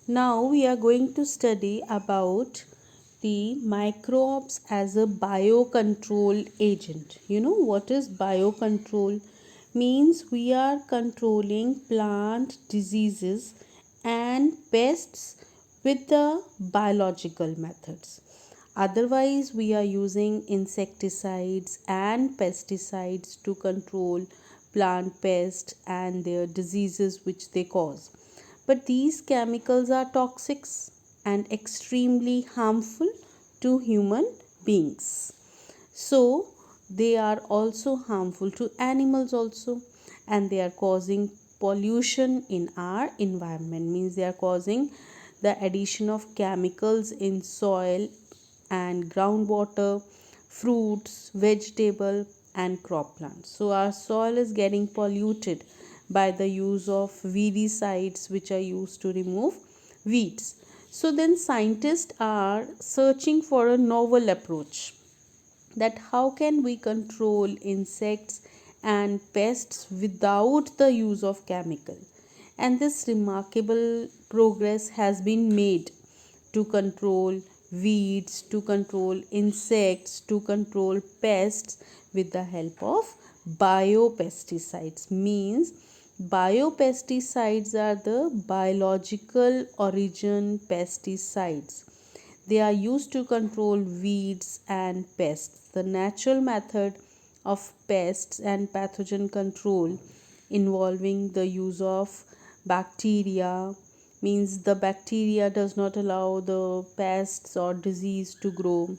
Now we are going to study about the microbes as a biocontrol agent. You know what is biocontrol? Means we are controlling plant diseases and pests with the biological methods. Otherwise, we are using insecticides and pesticides to control plant pests and their diseases which they cause. But these chemicals are toxic and extremely harmful to human beings. So, they are also harmful to animals also, and they are causing pollution in our environment. Means they are causing the addition of chemicals in soil and groundwater, fruits, vegetable and crop plants. So our soil is getting polluted by the use of weedicides which are used to remove weeds. So then scientists are searching for a novel approach, that how can we control insects and pests without the use of chemical. And this remarkable progress has been made to control weeds, to control insects, to control pests with the help of biopesticides. Means biopesticides are the biological origin pesticides. They are used to control weeds and pests. The natural method of pests and pathogen control involving the use of bacteria. Means the bacteria does not allow the pests or disease to grow,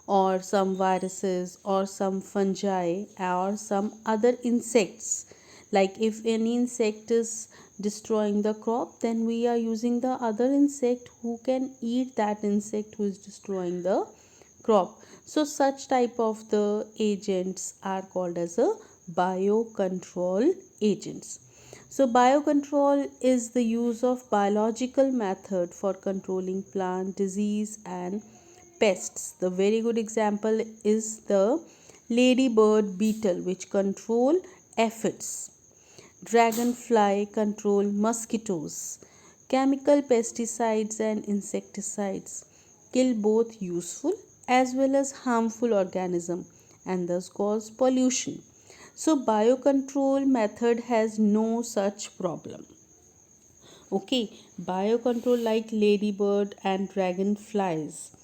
or some viruses or some fungi or some other insects. Like if any insect is destroying the crop, then we are using the other insect who can eat that insect who is destroying the crop. So such type of the agents are called as a biocontrol agents. So biocontrol is the use of biological method for controlling plant disease and pests. The very good example is the ladybird beetle, which control aphids. Dragonfly control mosquitoes. Chemical pesticides and insecticides kill both useful as well as harmful organisms and thus cause pollution. So biocontrol method has no such problem. Okay, biocontrol like ladybird and dragonflies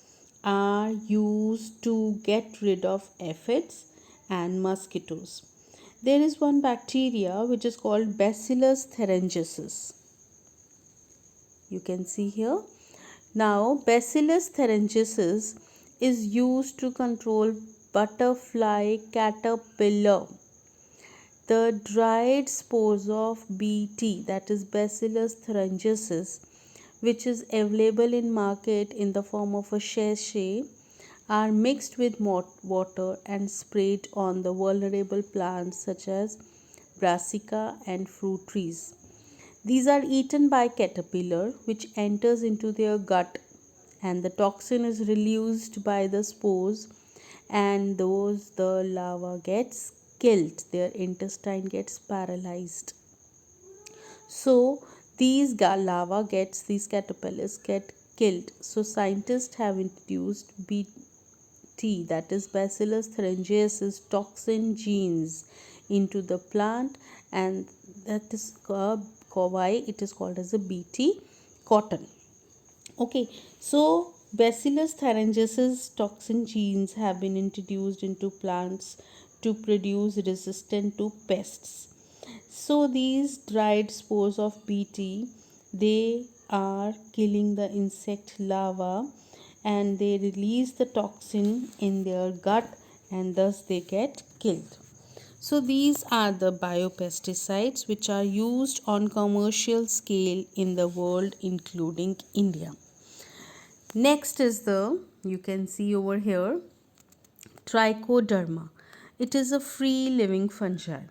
are used to get rid of aphids and mosquitoes. There is one bacteria which is called Bacillus thuringiensis. You can see here. Now, Bacillus thuringiensis is used to control butterfly caterpillar. The dried spores of BT, that is Bacillus thuringiensis, which is available in market in the form of a sachet, are mixed with water and sprayed on the vulnerable plants such as brassica and fruit trees. These are eaten by caterpillar, which enters into their gut, and the toxin is released by the spores, and those the larva gets killed, their intestine gets paralyzed. So these caterpillars get killed. So scientists have introduced BT, that is Bacillus thuringiensis toxin genes into the plant, and that is why it is called as a BT cotton. Okay, so Bacillus thuringiensis toxin genes have been introduced into plants to produce resistant to pests. So these dried spores of BT, they are killing the insect larva, and they release the toxin in their gut, and thus they get killed. So these are the biopesticides which are used on commercial scale in the world including India. Next is the, you can see over here, trichoderma. It is a free living fungi,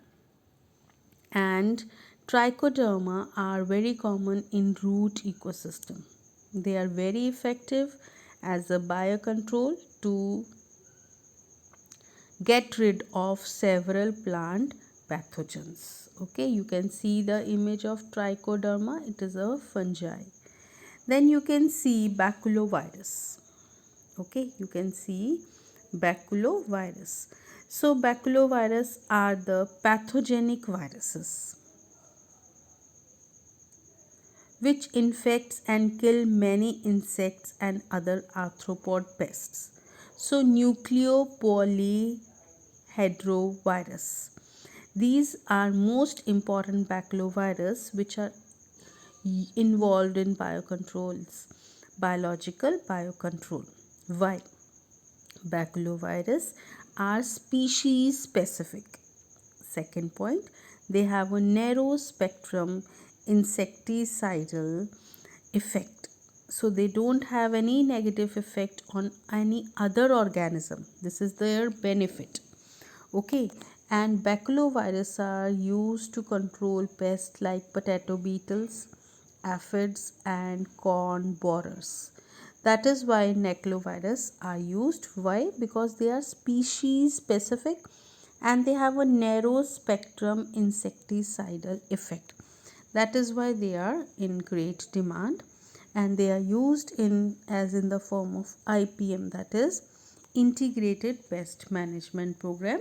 and trichoderma are very common in root ecosystem. They are very effective as a biocontrol to get rid of several plant pathogens. Okay, you can see the image of trichoderma. It is a fungi. Then you can see baculovirus. Okay, you can see baculovirus. So baculovirus are the pathogenic viruses which infects and kill many insects and other arthropod pests. So nucleopolyhedrovirus. These are most important baculovirus which are involved in biological biocontrol. Why? Baculovirus are species specific. Second point, they have a narrow spectrum insecticidal effect. So they don't have any negative effect on any other organism. This is their benefit. Okay, and baculovirus are used to control pests like potato beetles, aphids, and corn borers. That is why neclovirus are used. Why? Because they are species specific and they have a narrow spectrum insecticidal effect. That is why they are in great demand, and they are used in the form of IPM, that is integrated pest management program,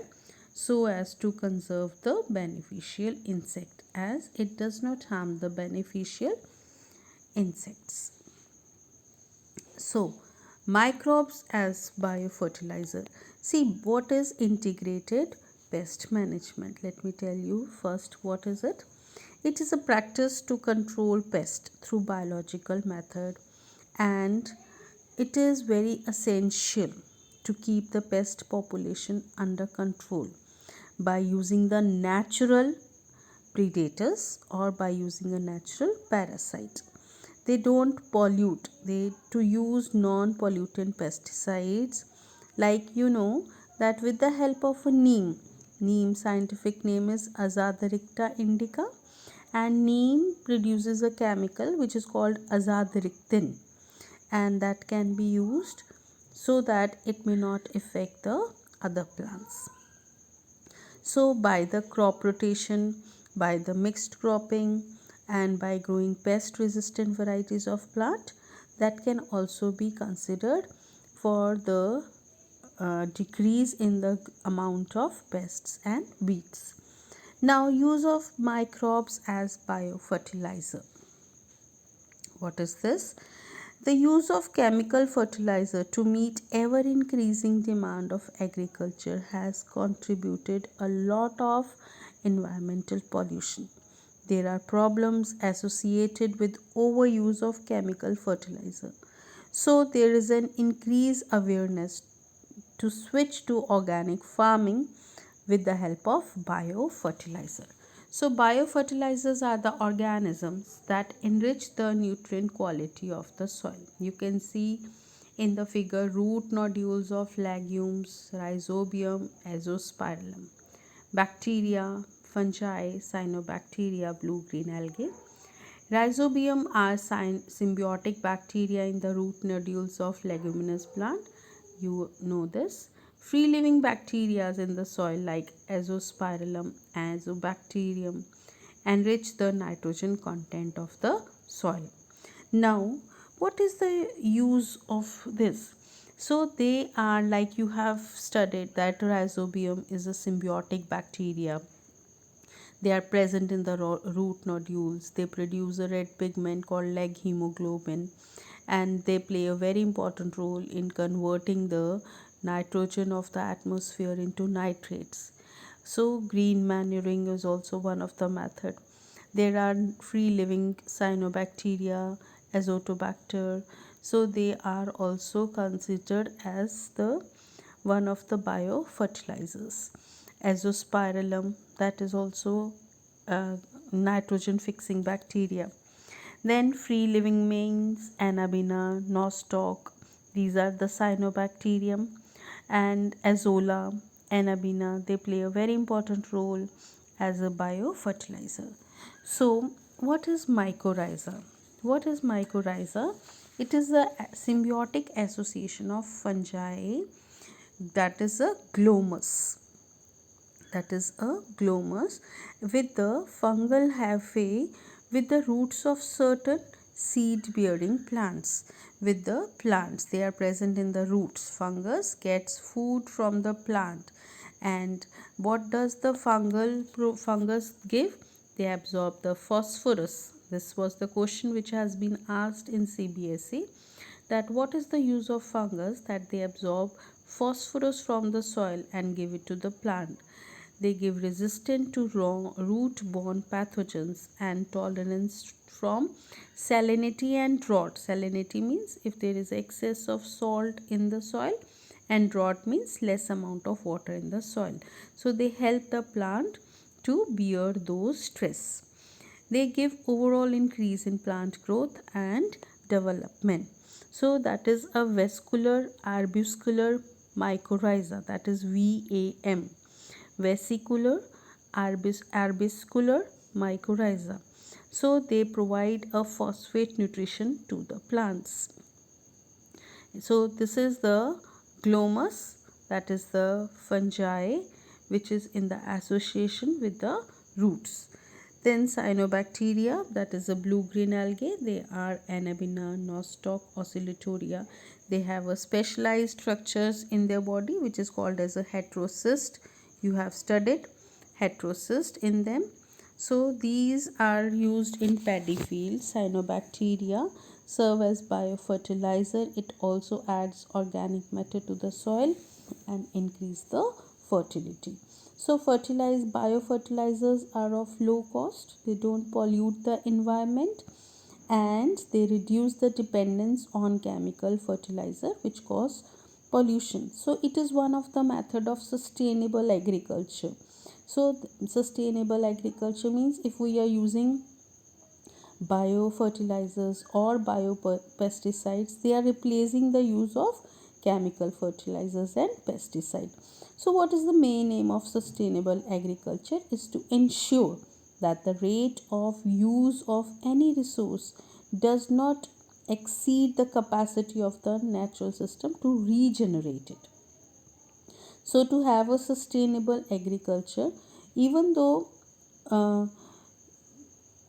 so as to conserve the beneficial insect as it does not harm the beneficial insects. So, microbes as biofertilizer. See, what is integrated pest management? Let me tell you first what is it. It is a practice to control pest through biological method, and it is very essential to keep the pest population under control by using the natural predators or by using a natural parasite. They don't pollute. They to use non-pollutant pesticides, like that with the help of a neem scientific name is Azadirachta indica, and neem produces a chemical which is called azadirachtin, and that can be used so that it may not affect the other plants. So by the crop rotation, by the mixed cropping, and by growing pest resistant varieties of plant, that can also be considered for the decrease in the amount of pests and weeds. Now, use of microbes as biofertilizer. What is this? The use of chemical fertilizer to meet ever increasing demand of agriculture has contributed a lot of environmental pollution. There are problems associated with overuse of chemical fertilizer. So there is an increased awareness to switch to organic farming with the help of biofertilizer. So biofertilizers are the organisms that enrich the nutrient quality of the soil. You can see in the figure root nodules of legumes, rhizobium, azospirillum, bacteria, fungi, cyanobacteria, blue-green algae. Rhizobium are symbiotic bacteria in the root nodules of leguminous plant. You know this. Free living bacteria in the soil like azospirillum and azobacterium enrich the nitrogen content of the soil. Now, what is the use of this? So they are, like you have studied, that rhizobium is a symbiotic bacteria. They are present in the root nodules. They produce a red pigment called leg hemoglobin, and they play a very important role in converting the nitrogen of the atmosphere into nitrates. So green manuring is also one of the method. There are free living cyanobacteria, azotobacter, so they are also considered as the one of the biofertilizers. Azospirillum, that is also nitrogen fixing bacteria. Then free living means Anabaena, Nostoc, these are the cyanobacterium, and Azolla, Anabaena, they play a very important role as a biofertilizer. So what is mycorrhiza? What is mycorrhiza? It is a symbiotic association of fungi, that is a glomus. That is a glomus with the fungal hyphae with the roots of certain seed bearing plants. With the plants, they are present in the roots. Fungus gets food from the plant. And what does the fungus give? They absorb the phosphorus. This was the question which has been asked in CBSE, that what is the use of fungus, that they absorb phosphorus from the soil and give it to the plant. They give resistance to root-borne pathogens and tolerance from salinity and drought. Salinity means if there is excess of salt in the soil, and drought means less amount of water in the soil. So they help the plant to bear those stress. They give overall increase in plant growth and development. So that is a vascular arbuscular mycorrhiza, that is VAM. Vesicular arbuscular mycorrhiza. So they provide a phosphate nutrition to the plants. So this is the glomus, that is the fungi which is in the association with the roots. Then cyanobacteria, that is the blue-green algae. They are Anabaena, Nostoc, Oscillatoria. They have a specialized structures in their body which is called as a heterocyst. You have studied heterocyst in them. So these are used in paddy fields. Cyanobacteria serve as biofertilizer. It also adds organic matter to the soil and increase the fertility. So biofertilizers are of low cost. They don't pollute the environment and they reduce the dependence on chemical fertilizer which cause pollution. So it is one of the method of sustainable agriculture. So sustainable agriculture means if we are using biofertilizers or biopesticides, they are replacing the use of chemical fertilizers and pesticides. So what is the main aim of sustainable agriculture? Is to ensure that the rate of use of any resource does not exceed the capacity of the natural system to regenerate it. So to have a sustainable agriculture, even though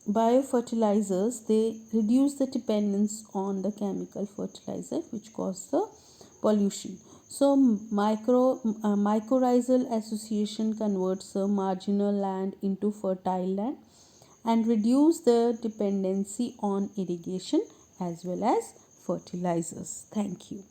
biofertilizers, they reduce the dependence on the chemical fertilizer which cause the pollution. So mycorrhizal association converts the marginal land into fertile land and reduce the dependency on irrigation as well as fertilizers. Thank you.